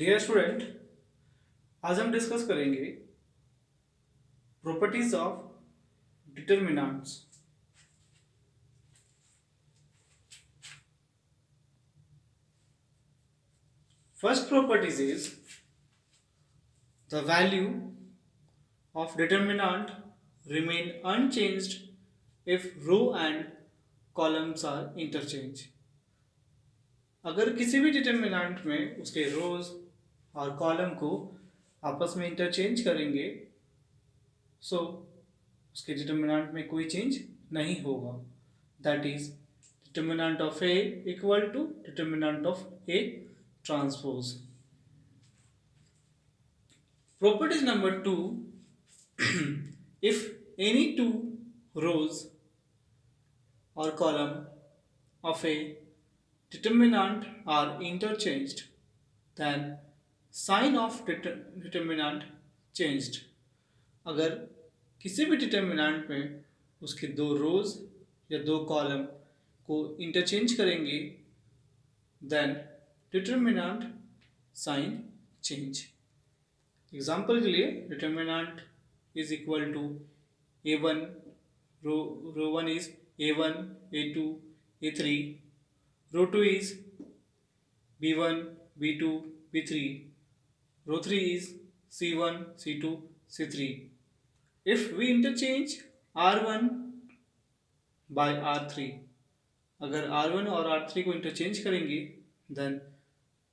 Dear student, आज हम discuss करेंगे properties of determinants. First properties is the value of determinant remain unchanged if row and columns are interchanged। अगर किसी भी determinant में उसके रोज और कॉलम को आपस में इंटरचेंज करेंगे सो उसके डिटर्मिनेंट में कोई चेंज नहीं होगा। That is determinant of A equal to determinant of A transpose. Properties number 2, if any two rows or column of a determinant are interchanged, then sign of determinant changed। अगर किसी भी determinant में उसके दो रोज या दो कॉलम को interchange करेंगे then determinant sign change. Example के लिए determinant is equal to a1, row 1 is a1, a2, a3, row 2 is b1, b2, b3, row 3 is c1, c2, c3। if we interchange r1 by r3, अगर r1 और r3 को interchange करेंगे then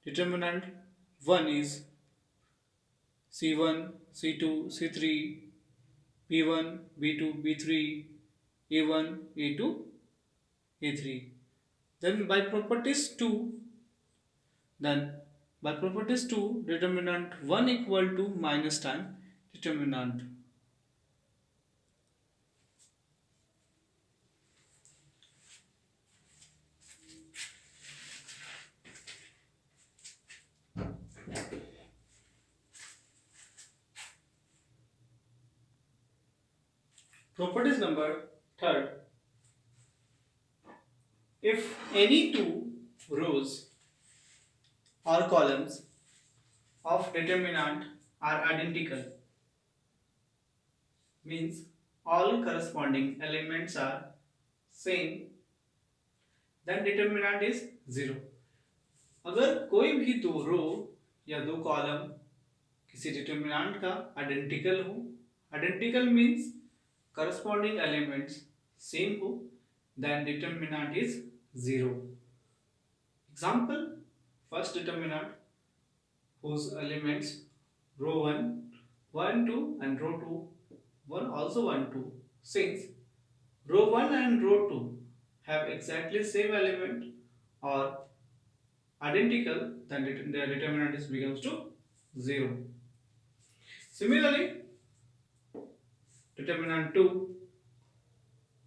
determinant 1 is c1, c2, c3, b1, b2, b3, a1, a2, a3। then by properties 2 determinant 1 equal to minus time determinant। Properties number 3rd, if any two rows or columns of determinant are identical, means all corresponding elements are same, then determinant is 0। अगर कोई भी दो रो या दो column किसी determinant का identical हो, identical means corresponding elements same हो, then determinant is 0। example, first determinant whose elements row 1 1 2 and row 2 1 also 1 2, since row 1 and row 2 have exactly same element or identical, then their determinant is becomes to 0। similarly determinant 2,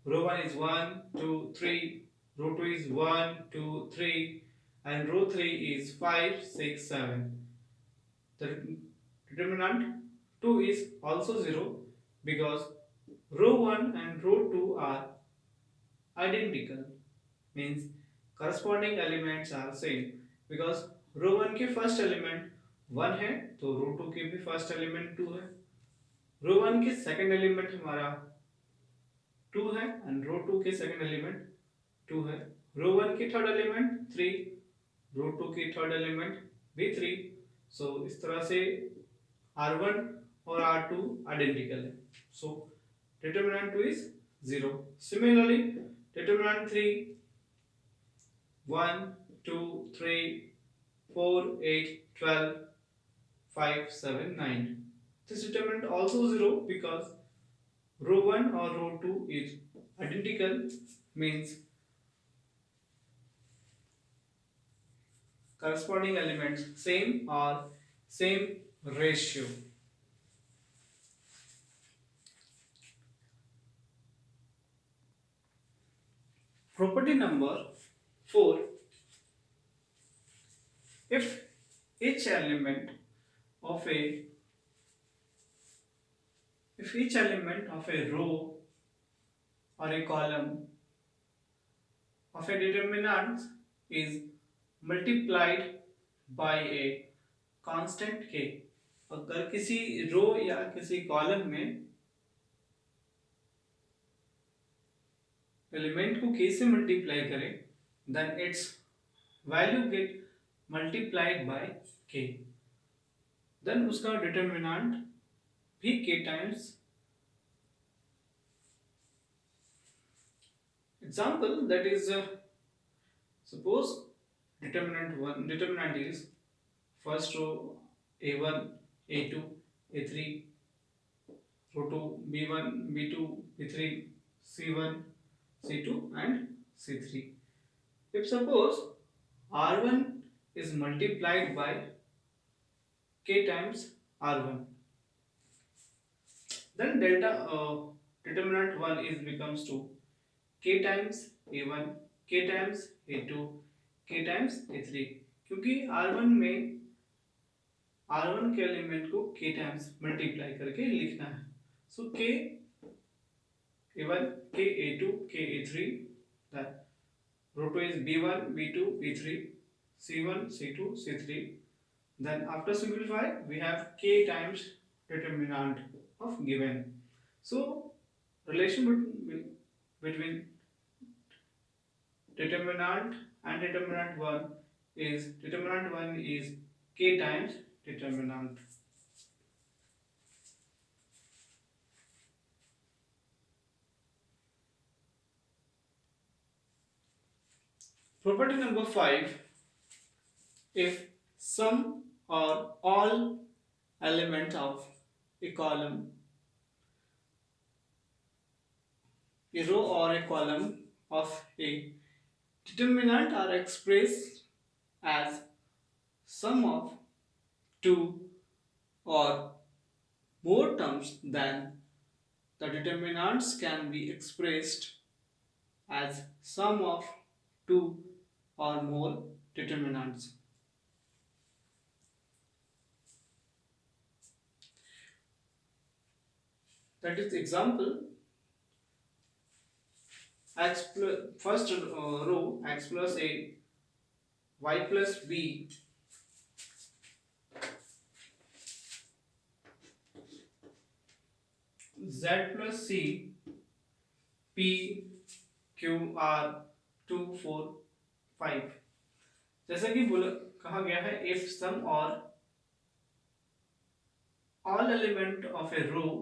row 1 is 1 2 3, row 2 is 1 2 3 and row 3 is 5 6 7। the determinant 2 is also 0 because row 1 and row 2 are identical, means corresponding elements are same, because row 1 के first element 1 है तो row 2 के भी first element 2 है, रो 1 के second element हमारा 2 है and रो 2 के सेकंड एलिमेंट 2 है, रो 1 के थर्ड एलिमेंट 3, रो 2 के थर्ड एलिमेंट भी 3। सो इस तरह से r1 और r2 आइडेंटिकल है, so determinant 2 is 0। Similarly determinant 3 1 2 3 4 8 12 5 7 9, this determinant also 0 because row 1 or row 2 is identical, means corresponding elements same or same ratio। property number 4, if each element of a if each element of a row or a column of a determinant is multiplied by a constant के, अगर किसी रो या किसी column में element को k से multiply करें, then it's value get multiplied by k, then उसका डिटर्मिनेंट भी k times. Example that is suppose determinant is first row a1 a2 a3, row 2 b1 b2 b3 c1 c2 and c3. If suppose r1 is multiplied by k times r1, then delta determinant 1 is becomes to k times a1 k times a2 k times a3, क्योंकि r1 में r1 के element को k times multiply करके लिखना है। सो k a1 k a2 k a3, that row 2 is b1 b2 b3 c1 c2 c3, then after simplify we have k times determinant of given. So relation between determinant and determinant 1 is determinant 1 is k times determinant. Property number 5, if some or all element of a column, a row or a column of a determinant are expressed as sum of two or more terms, then the determinants can be expressed as sum of two or more determinants. That is example, x plus first row x plus a y plus b z plus c p q r 2 4 5। जैसा कि बोला कहा गया है, if sum or all element of a row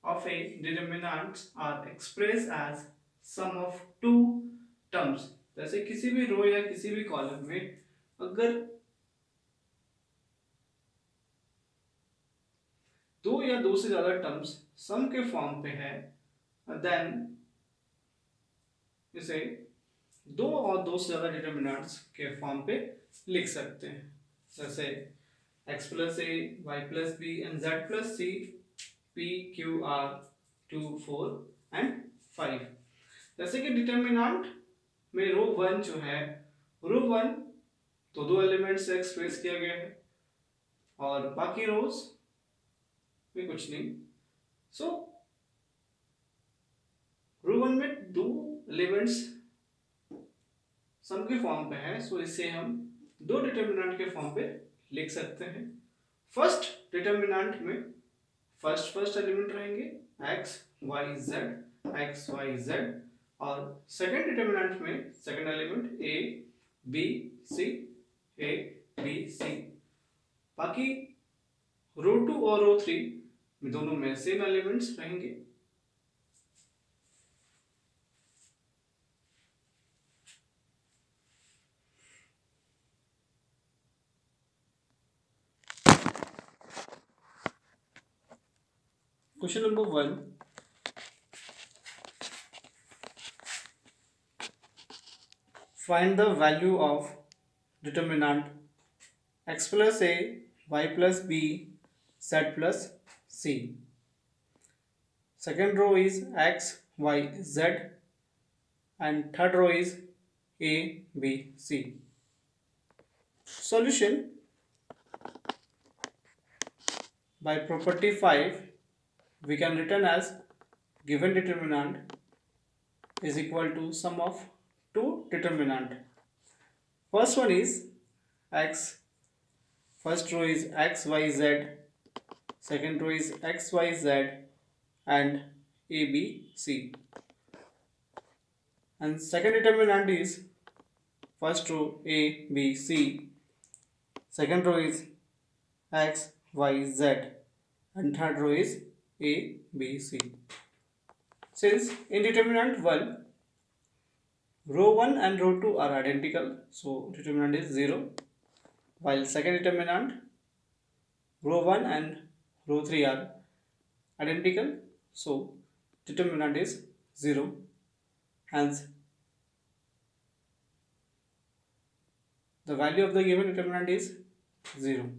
of a determinants are expressed as sum of two terms, जैसे किसी भी रो या किसी भी कॉलम में अगर दो या दो से ज्यादा टर्म्स सम के फॉर्म पे है, देन इसे दो और दो से ज्यादा डिटर्मिनेंट्स के फॉर्म पे लिख सकते हैं, जैसे x plus A y plus B and z plus C p q r 2 4 and 5। जैसे कि डिटर्मिनेंट में रो 1 जो है, रो 1 तो दो एलिमेंट से एक्सप्रेस किया गया है और बाकी रोज में कुछ नहीं। सो रो 1 में दो एलिमेंट्स सम के फॉर्म पे है, सो इसे हम दो डिटर्मिनेंट के फॉर्म पे लिख सकते हैं। फर्स्ट डिटर्मिनेंट में फर्स्ट एलिमेंट रहेंगे x y z, और सेकंड डिटर्मिनेंट में second element a b c, बाकी रो 2 और रो 3 में दोनों में सेम एलिमेंट्स रहेंगे। Question number 1, find the value of determinant x plus a y plus b z plus c. Second row is x y z and third row is a b c. Solution, by property 5 we can written as given determinant is equal to sum of two determinant. First one is x, First row is x, y, z. Second row is x, y, z and a, b, c. And second determinant is first row a, b, c. Second row is x, y, z and third row is a, b, c. Since in determinant 1, row 1 and row 2 are identical, so determinant is 0, while second determinant, row 1 and row 3 are identical, so determinant is 0. Hence, the value of the given determinant is 0.